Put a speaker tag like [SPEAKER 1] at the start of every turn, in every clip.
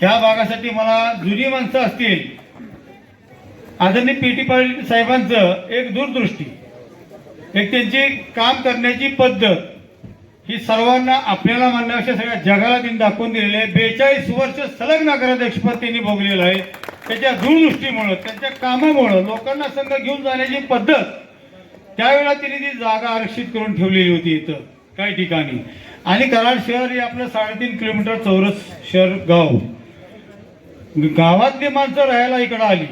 [SPEAKER 1] ह्या भागासाठी मला जुनी माणसं असतील, आदरणीय पी.टी. पाटील साहेबांचं एक दूरदृष्टी, एक त्यांची काम करण्याची पद्धत ही सर्वांना आपल्याला म्हणण्यापेक्षा सगळ्या जगाला त्यांनी दाखवून दिलेली आहे. 42 वर्ष सलग नगराध्यक्षपद त्यांनी भोगलेलं आहे. त्याच्या दूरदृष्टीमुळं, त्यांच्या कामामुळं, लोकांना संघ घेऊन जाण्याची पद्धत, त्यावेळेला त्यांनी ती जागा आरक्षित करून ठेवलेली होती इथं काही ठिकाणी. आणि कराड शहर हे आपलं 3.5 किलोमीटर चौरस शहर गाव, गावातली माणसं राहायला इकडं आली.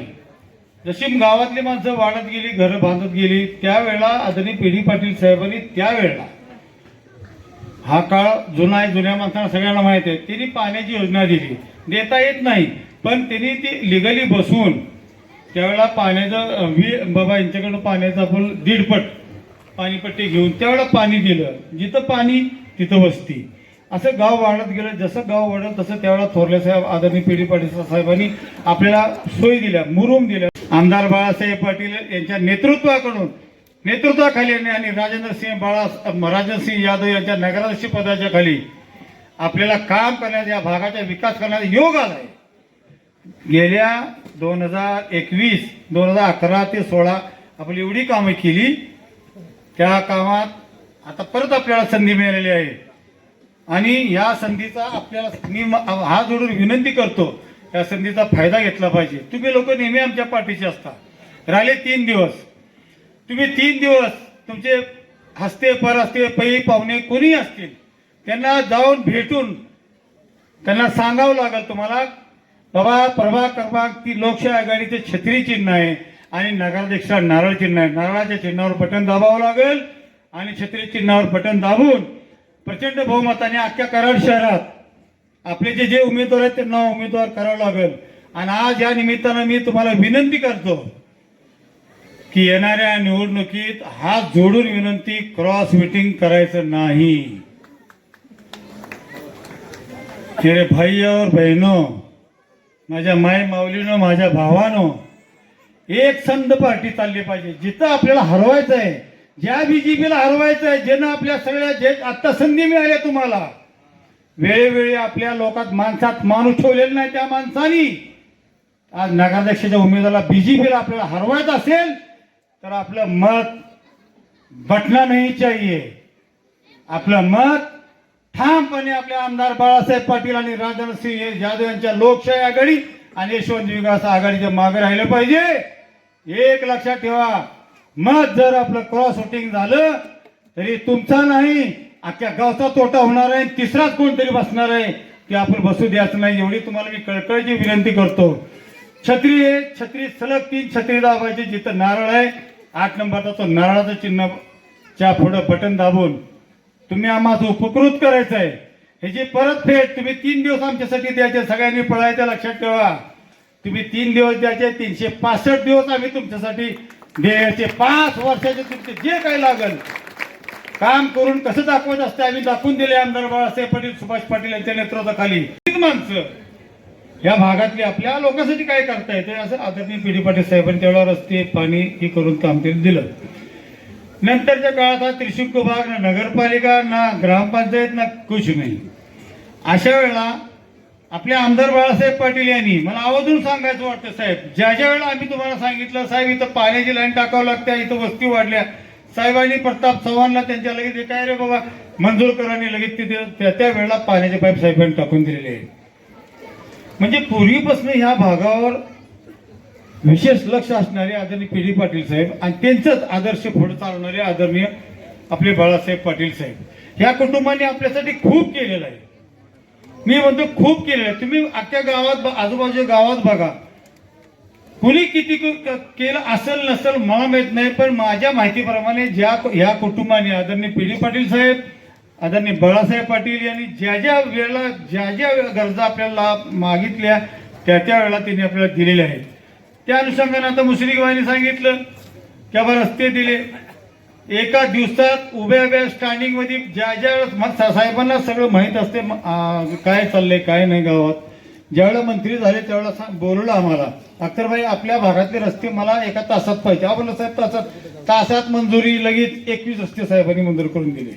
[SPEAKER 1] जशी गावातली माणसं वाढत गेली, घरं बांधत गेली, त्यावेळेला आदरणीय पी.डी. पाटील साहेबांनी त्यावेळेला, हा काळ जुना आहे, जुन्या माणसांना सगळ्यांना माहित आहे, त्यांनी पाण्याची योजना दिली. देता येत नाही पण त्यांनी ती लिगली बसवून त्यावेळेला पाण्याचं बाबा यांच्याकडून पाण्याचं आपण 1.5 पट पाणीपट्टी घेऊन त्यावेळेला पाणी दिलं. जिथं पाणी तिथं वस्ती, असं गाव वाढत गेलं. जसं गाव वाढत तसं त्यावेळेला थोरले साहेब, आदरणीय पी.डी. पाटील साहेबांनी आपल्याला सोयी दिल्या, मुरूम दिल्या. आमदार बाळासाहेब पाटील यांच्या नेतृत्वाखाली आणि राजेंद्रसिंह यादव यांच्या नगराध्यक्ष पदाच्या खाली आपल्याला काम करण्याचा, या भागाचा विकास करण्याचा योग आलाय. गेल्या 2021, 2011 ते 2016 आपण एवढी कामं केली. त्या कामात आता परत आपल्याला संधी मिळालेली आहे आणि या संधीचा आपल्याला मी हात जोडून विनंती करतो, या संधीचा फायदा घेतला पाहिजे. तुम्ही लोक नेहमी आमच्या पाठीशी असता. राहिले 3 दिवस, तुम्ही 3 दिवस तुमचे हस्ते परहस्ते पै पाहुणे कोणी असतील त्यांना जाऊन भेटून त्यांना सांगावं लागेल तुम्हाला, बाबा प्रभाग क्रमांक ती लोकशाही आघाडीचे छत्री चिन्ह आहे आणि नगराध्यक्षा नारळ चिन्ह आहे. नारळाच्या चिन्हावर बटन दाबावं लागेल आणि छत्री चिन्हावर बटन दाबून प्रचंड बहुमताने अख्ख्या कराड शहरात आपले जे उमेदवार आहेत त्यांना उमेदवार करावं लागेल. आणि आज या निमित्तानं मी तुम्हाला विनंती करतो की येणाऱ्या निवडणुकीत हात जोडून विनंती, क्रॉस मीटिंग करायचं नाही. मेरे भाई और बहिणो, माझ्या माय माऊलीनो, माझ्या भावानो, एक संध पार्टी चालली पाहिजे. जिथं आपल्याला हरवायचं आहे, ज्या बीजेपीला हरवायचं आहे, ज्यानं आपल्या सगळ्या जे आत्ता संधी मिळाल्या तुम्हाला, वेळोवेळी आपल्या लोकात माणसात माणूस ठेवलेला नाही, त्या माणसानी आज नगराध्यक्षाच्या उमेदवाराला बीजेपीला आपल्याला हरवायचं असेल तर आपलं मत बटना नाही चाहिए. आपलं मत ठामपणे आपल्या आमदार बाळासाहेब पाटील आणि राजेंद्रसिंह यादव यांच्या लोकशाही आघाडी आणि यशवंत विकास आघाडीच्या मागे राहिलं पाहिजे. एक लक्षात ठेवा, मत जर आपलं क्रॉस वोटिंग झालं तरी तुमचा नाही, अख्ख्या गावचा तोटा होणार आहे. तिसराच कोणतरी बसणार आहे की आपण बसू द्यायचं नाही. एवढी तुम्हाला मी कळकळीची विनंती करतो. छत्री आहे, छत्री सलग 3 छत्री दाबायची. जिथं नारळ आहे 8 नंबरचा तो नारळाचं चिन्हच्या पुढं बटन दाबून तुम्ही आम्हाला उपकृत करायचं आहे. ह्याची परतफेड तुम्ही 3 दिवस आमच्यासाठी द्यायचे. सगळ्यांनी पळायचं लक्षात ठेवा. तुम्ही 3 दिवस द्यायचे, 365 दिवस आम्ही तुमच्यासाठी द्यायचे. 5 वर्षाचे तुमचे जे काही लागेल काम करून कसं दाखवायचं असतं आम्ही दाखवून दिले. आमदार बाळासाहेब पाटील, सुभाष पाटील यांच्या नेतृत्वाखाली माणसं या भागातली आपल्या लोकांसाठी काय करता येते असं आदरणीय पी.डी. पाटील साहेबांनी तेवढा रस्ते पाणी हे करून काम त्यांनी दिलं. नंतरच्या काळात हा त्रिशुक विभाग, ना नगरपालिका, ना ग्रामपंचायत, ना कुछ नाही. अशा वेळेला आपले आमदार बाळासाहेब पाटील यांनी मला आवर्जून सांगायचं वाटतं, साहेब ज्या वेळेला आम्ही तुम्हाला सांगितलं साहेब इथं पाण्याची लाईन टाकावं लागते, इथं वस्ती वाढल्या, साहेबांनी प्रताप चव्हाणला त्यांच्या लगेच काय रे बाबा मंजूर कराने लगेच तिथे त्या वेळेला पाण्याचे पाईप साहेबांनी टाकून दिलेले आहे. म्हणजे पूर्वीपासून ह्या भागावर विशेष लक्ष असणारे आदरणीय पी.डी. पाटील साहेब आणि त्यांचंच आदर्श पुढे चालवणारे आदरणीय आपले बाळासाहेब पाटील साहेब, ह्या कुटुंबाने आपल्यासाठी खूप केलेलं आहे. मी म्हणतो खूप केलेलं आहे. तुम्ही अख्ख्या गावात, आजूबाजूच्या गावात बघा, कुणी किती केलं असेल नसेल मला माहित नाही, पण माझ्या माहितीप्रमाणे ह्या कुटुंबाने आदरणीय पी.डी. पाटील साहेब, आदरणीय बाळासाहेब पाटील यांनी ज्या वेळेला ज्या गरजा आपल्याला मागितल्या त्या वेळेला त्यांनी आपल्याला दिलेल्या आहेत. त्या अनुषंगाने आता मुश्रीफबाईंनी सांगितलं की बाबा रस्ते दिले. एका दिवसात उभ्या स्टँडिंग मध्ये ज्या साहेबांना सगळं माहीत असते काय चाललंय काय नाही गावात. ज्यावेळेला मंत्री झाले त्यावेळेला बोलवलं आम्हाला, अख्तरबाई आपल्या भागातले रस्ते मला एका तासात पाहिजे. आपण साहेब तासात मंजुरी लगेच 21 रस्ते साहेबांनी मंजूर करून दिले.